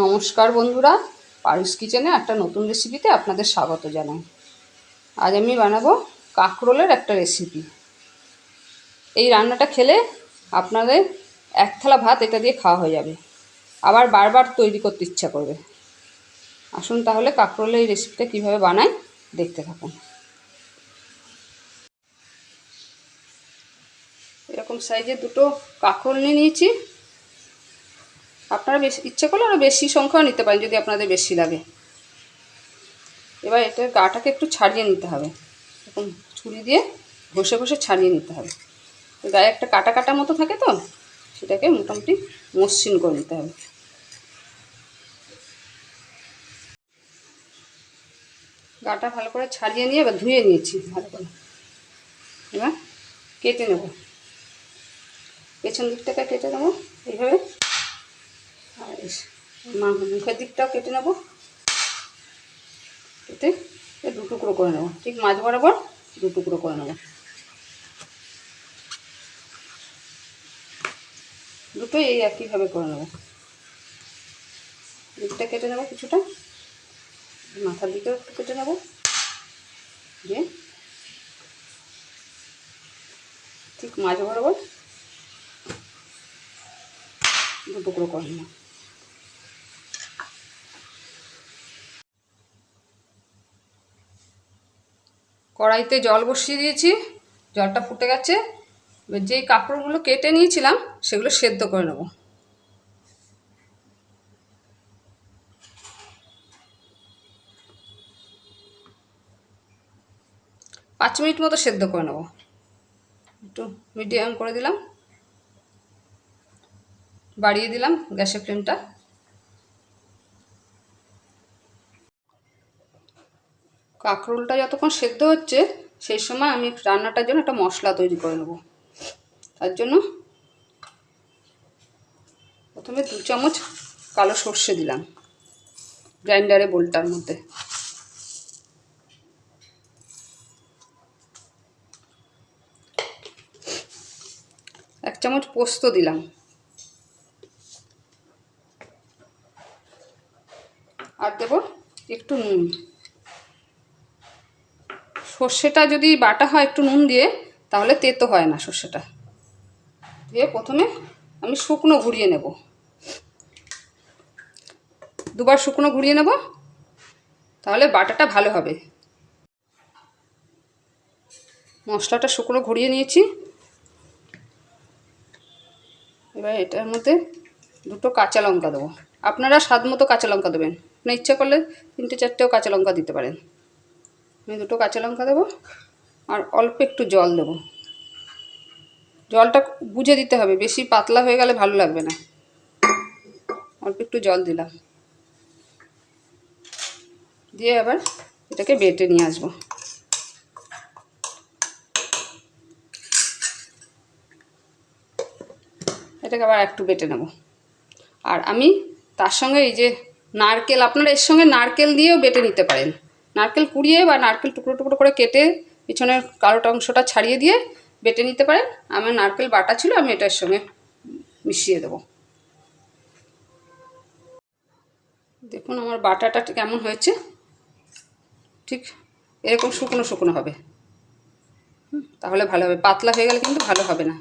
নমস্কার বন্ধুরা, পারুস কিচেনে একটা নতুন রেসিপিতে আপনাদের স্বাগত জানাই। আজ আমি বানাবো কাঁকরোলের একটা রেসিপি। এই রান্নাটা খেলে আপনাদের এক থালা ভাত এটা দিয়ে খাওয়া হয়ে যাবে, আবার বারবার তৈরি করতে ইচ্ছা করবে। আসুন তাহলে কাঁকরোলের এই রেসিপিটা কীভাবে বানাই দেখতে থাকুন। এরকম সাইজের দুটো কাঁকরোল নিয়ে নিয়েছি। আপনারা বেশি ইচ্ছে করলে আরও বেশি সংখ্যাও নিতে পারেন যদি আপনাদের বেশি লাগে। এবার এটার গাটাকে একটু ছাড়িয়ে নিতে হবে, এরকম ছুরি দিয়ে ঘষে ঘষে ছাড়িয়ে নিতে হবে। গায়ে একটা কাটা কাটা মতো থাকে, তো সেটাকে মোটামুটি মসৃণ করে নিতে হবে। গাটা ভালো করে ছাড়িয়ে নিয়ে এবার ধুয়ে নিয়েছি ভালো করে। এবার কেটে নেব, পেছন দিকটাকে কেটে নেবো এইভাবে, আর মুখের দিকটাও কেটে নেব। কেটে দু টুকরো করে নেব, ঠিক মাঝ বরাবর দু টুকরো করে নেব। দুটোই এই একইভাবে করে নেব। দিকটা কেটে নেব কিছুটা, মাথার দিকেও একটু কেটে নেব, দিয়ে ঠিক মাঝ বরাবর দু টুকরো করে নেব। কড়াইতে জল বসিয়ে দিয়েছি, জলটা ফুটে গেছে। এবার যেই কাঁকরোলগুলো কেটে নিয়েছিলাম সেগুলো সেদ্ধ করে নেব। পাঁচ মিনিট মতো সেদ্ধ করে নেব। একটু মিডিয়াম করে দিলাম, বাড়িয়ে দিলাম গ্যাসের ফ্লেমটা। কাঁকরোলটা যতক্ষণ সেদ্ধ হচ্ছে সেই সময় আমি রান্নাটার জন্য একটা মশলা তৈরি করে নেব। তার জন্য প্রথমে 2 চামচ কালো সর্ষে দিলাম গ্রাইন্ডারে বোলটার মধ্যে। এক চামচ পোস্ত দিলাম, আর দেব একটু নুন। সর্ষেটা যদি বাটা হয় একটু নুন দিয়ে, তাহলে তেতো হয় না সর্ষেটা। দিয়ে প্রথমে আমি শুকনো ঘুরিয়ে নেব, দুবার শুকনো ঘুরিয়ে নেব, তাহলে বাটাটা ভালো হবে। মশলাটা শুকনো ঘুরিয়ে নিয়েছি। এবার এটার মধ্যে দুটো কাঁচা লঙ্কা দেবো। আপনারা স্বাদ মতো কাঁচা লঙ্কা দেবেন, আপনার ইচ্ছা করলে 3টে 4টেও কাঁচা লঙ্কা দিতে পারেন। আমি দুটো কাঁচা লঙ্কা দেবো, আর অল্প একটু জল দেবো। জলটা বুঝে দিতে হবে, বেশি পাতলা হয়ে গেলে ভালো লাগবে না। অল্প একটু জল দিলাম, দিয়ে আবার এটাকে বেটে নিয়ে আসবো। এটাকে আবার একটু বেটে নেব। আর আমি তার সঙ্গে এই যে নারকেল, আপনারা এর সঙ্গে নারকেল দিয়েও বেটে নিতে পারেন। নারকেল কুড়িয়ে বা নারকেল টুকরো টুকরো করে কেটে পিছনের কালোটা অংশটা ছাড়িয়ে দিয়ে বেটে নিতে পারেন। আমার নারকেল বাটা ছিল, আমি এটার সঙ্গে মিশিয়ে দেবো। দেখুন আমার বাটাটা কেমন হয়েছে, ঠিক এরকম শুকনো শুকনো হবে, তাহলে ভালো হবে। পাতলা হয়ে গেলে কিন্তু ভালো হবে না।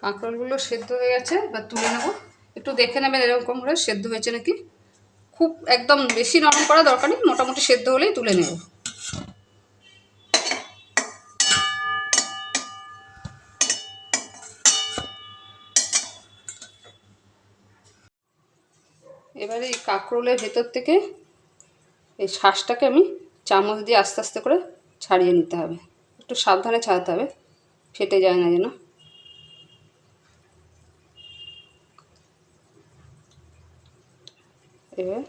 কাঁকরোলগুলো সেদ্ধ হয়ে গেছে, এবার তুলে নেব। একটু দেখে নেবেন এরকম করে সেদ্ধ হয়েছে নাকি। খুব একদম বেশি নরম করা দরকার নেই, মোটামুটি সেদ্ধ হলেই তুলে নেব। এবারে এই কাঁকরোলের ভেতর থেকে এই শাঁসটাকে আমি চামচ দিয়ে আস্তে আস্তে করে ছাড়িয়ে নিতে হবে। একটু সাবধানে ছাড়াতে হবে, ফেটে যায় না যেন। এবার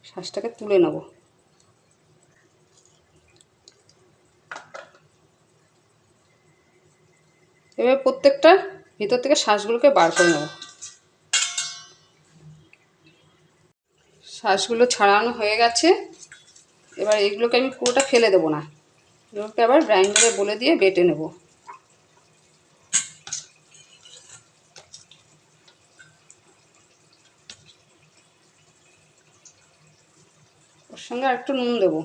শাঁসটাকে তুলে নেব। এবার প্রত্যেকটা ভিতর থেকে শাঁসগুলোকে বার করে নেব। শাঁসগুলো ছাড়ানো হয়ে গেছে। এবার এগুলোকে আমি পুরোটা ফেলে দেবো না, এগুলোকে আবার গ্রাইন্ডারে বলে দিয়ে বেটে নেব। সঙ্গে আর একটু নুন দেবো।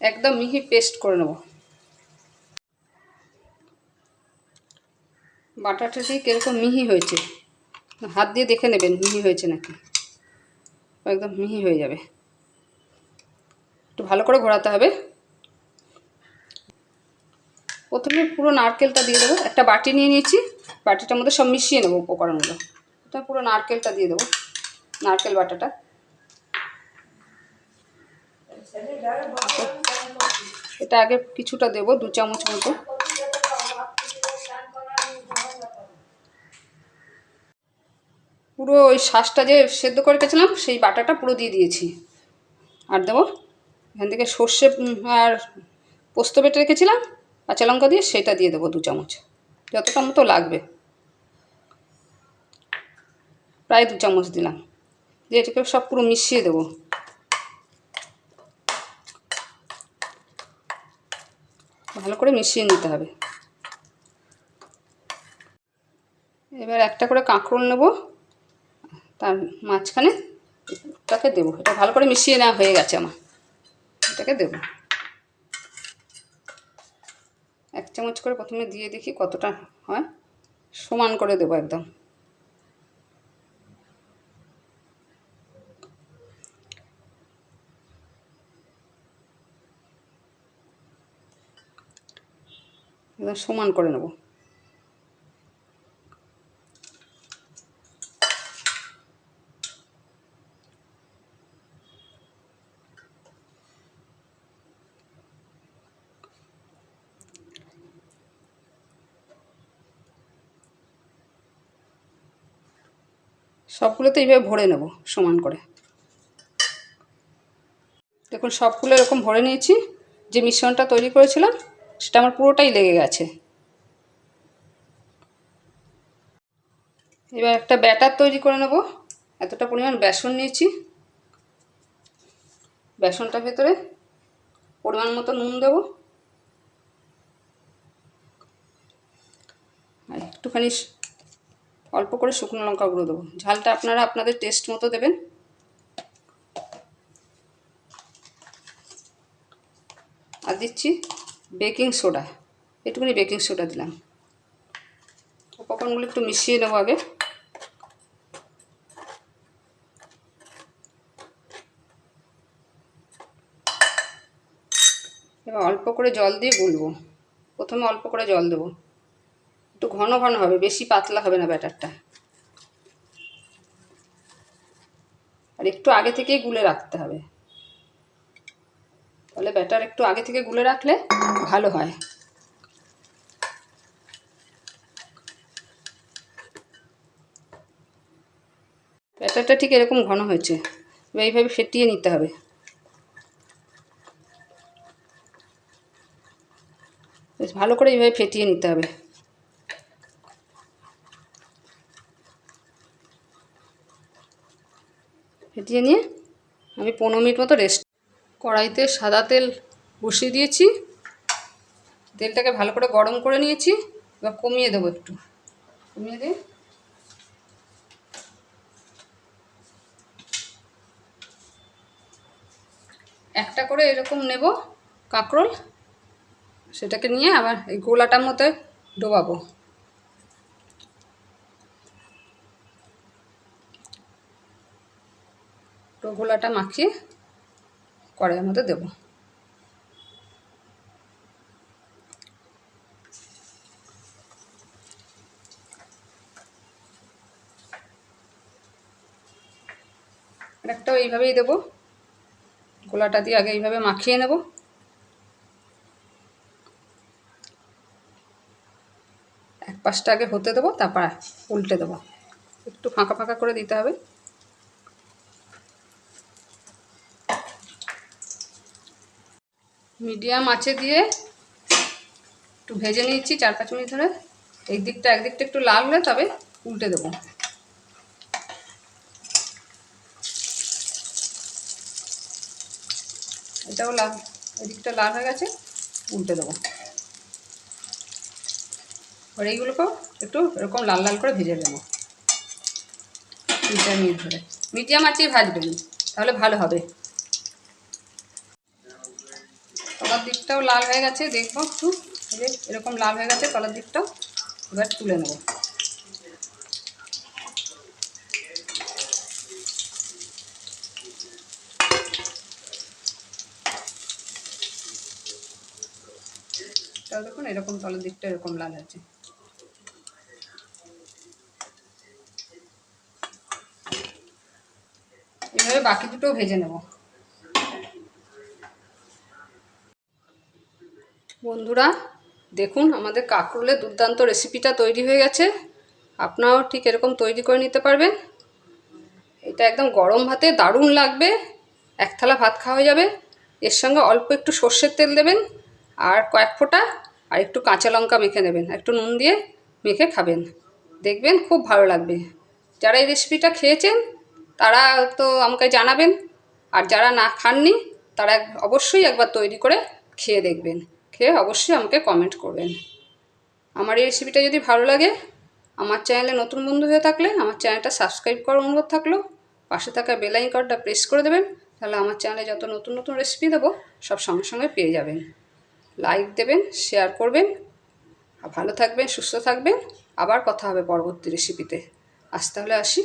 একদম মিহি পেস্ট করে নেব। বাটাটা দিয়ে কীরকম মিহি হয়েছে হাত দিয়ে দেখে নেবেন মিহি হয়েছে নাকি। একদম মিহি হয়ে যাবে। একটু ভালো করে ঘোরাতে হবে। প্রথমে পুরো নারকেলটা দিয়ে দেবো। একটা বাটি নিয়ে নিয়েছি, বাটিটার মধ্যে সব মিশিয়ে নেবো উপকরণগুলো। প্রথমে পুরো নারকেলটা দিয়ে দেবো, নারকেল বাটাটা। এটা আগে কিছুটা দেবো, 2 চামচ মতো। পুরো ওই শাঁসটা যে সেদ্ধ করে রেখেছিলাম সেই বাটাটা পুরো দিয়ে দিয়েছি। আর দেবো এখান থেকে সর্ষে আর পোস্ত বেটে রেখেছিলাম কাঁচা লঙ্কা দিয়ে, সেটা দিয়ে দেবো 2 চামচ, যতটা মতো লাগবে। প্রায় 2 চামচ দিলাম। দিয়ে এটাকে সব পুরো মিশিয়ে দেবো। ভালো করে মিশিয়ে নিতে হবে। এবার একটা করে কাঁকরোল নেব, তার মাঝখানে এটাকে দেবো। এটা ভালো করে মিশিয়ে নেওয়া হয়ে গেছে আমার, এটাকে দেবো। 1 চামচ করে প্রথমে দিয়ে দেখি কতটা হয়, সমান করে দেবো একদম। একদম সমান করে নেব। সবগুলোতে এইভাবে ভরে নেব সমান করে। দেখুন সবগুলো এরকম ভরে নিয়েছি। যে মিশ্রণটা তৈরি করেছিলাম সেটা আমার পুরোটাই লেগে গেছে। এবার একটা ব্যাটার তৈরি করে নেব। এতটা পরিমাণ বেসন নিয়েছি, বেসনটার ভেতরে পরিমাণ মতো নুন দেবো, আর একটুখানি অল্প করে শুকনো লঙ্কা গুঁড়ো দেবো। ঝালটা আপনারা আপনাদের টেস্ট মতো দেবেন। আর দিচ্ছি বেকিং সোডা, একটুখানি বেকিং সোডা দিলাম। উপকরণগুলো একটু মিশিয়ে নেবো আগে। এবার অল্প করে জল দিয়ে গুলবো। প্রথমে অল্প করে জল দেবো, একটু ঘন ঘন হবে, বেশি পাতলা হবে না ব্যাটারটা। আর একটু আগে থেকেই গুলে রাখতে হবে, তাহলে ব্যাটার একটু আগে থেকে গুলে রাখলে ভালো হয়। ব্যাটারটা ঠিক এরকম ঘন হয়েছে, এবার এইভাবে ফেটিয়ে নিতে হবে। বেশ ভালো করে এইভাবে ফেটিয়ে নিতে হবে। ফেটিয়ে নিয়ে আমি 15 মিনিট মতো রেস্ট। কড়াইতে সাদা তেল বসিয়ে দিয়েছি, তেলটাকে ভালো করে গরম করে নিয়েছি। এবার কমিয়ে দেবো, একটু কমিয়ে দিয়ে একটা করে এরকম নেব কাঁকরোল, সেটাকে নিয়ে আবার এই গোলাটার মধ্যে ডোবাবো। তো গোলাটা মাখিয়ে কড়াইয়ের মধ্যে দেবো। একটাও এইভাবেই দেবো। গোলাটা দিয়ে আগে এইভাবে মাখিয়ে নেব। এক পাশটা আগে হতে দেবো, তারপর উল্টে দেবো। একটু ফাঁকা ফাঁকা করে দিতে হবে। মিডিয়াম আঁচে দিয়ে একটু ভেজে নিয়েছি 4-5 মিনিট ধরে। একদিকটা একটু লাল হলে তবে উল্টে দেবো। এটাও লাল, এদিকটা লাল হয়ে গেছে, উল্টে দেবো। আর এইগুলোকেও একটু এরকম লাল লাল করে ভেজে নেবো। 2-4 মিনিট ধরে মিডিয়াম আঁচেই ভাজবেন, তাহলে ভালো হবে। তলার দিকটাও লাল হয়ে গেছে, দেখবো একটু, এই যে এরকম লাল হয়ে গেছে তলার দিকটাও। এবার তুলে নেব। তাও দেখুন এরকম তলার দিকটা এরকম লাল আছে। এইভাবে বাকি দুটোও ভেজে নেব। বন্ধুরা দেখুন আমাদের কাঁকরোলের দুর্দান্ত রেসিপিটা তৈরি হয়ে গেছে। আপনারাও ঠিক এরকম তৈরি করে নিতে পারবেন। এটা একদম গরম ভাতে দারুণ লাগবে, এক থালা ভাত খাওয়া যাবে। এর সঙ্গে অল্প একটু সর্ষের তেল দেবেন, আর কয়েক ফোঁটা আর একটু কাঁচা লঙ্কা মেখে নেবেন, একটু নুন দিয়ে মেখে খাবেন, দেখবেন খুব ভালো লাগবে। যারা এই রেসিপিটা খেয়েছেন তারা তো আমাকে জানাবেন, আর যারা না খাননি তারা অবশ্যই একবার তৈরি করে খেয়ে দেখবেন, খেয়ে অবশ্যই আমাকে কমেন্ট করবেন। আমার এই রেসিপিটা যদি ভালো লাগে, আমার চ্যানেলে নতুন বন্ধু হয়ে থাকলে আমার চ্যানেলটা সাবস্ক্রাইব করার অনুরোধ থাকলো। পাশে থাকা বেল আইকনটা প্রেস করে দেবেন, তাহলে আমার চ্যানেলে যত নতুন নতুন রেসিপি দেবো সব সঙ্গে সঙ্গে পেয়ে যাবেন। লাইক দেবেন, শেয়ার করবেন, আর ভালো থাকবেন, সুস্থ থাকবেন। আবার কথা হবে পরবর্তী রেসিপিতে। আজ তাহলে আসি।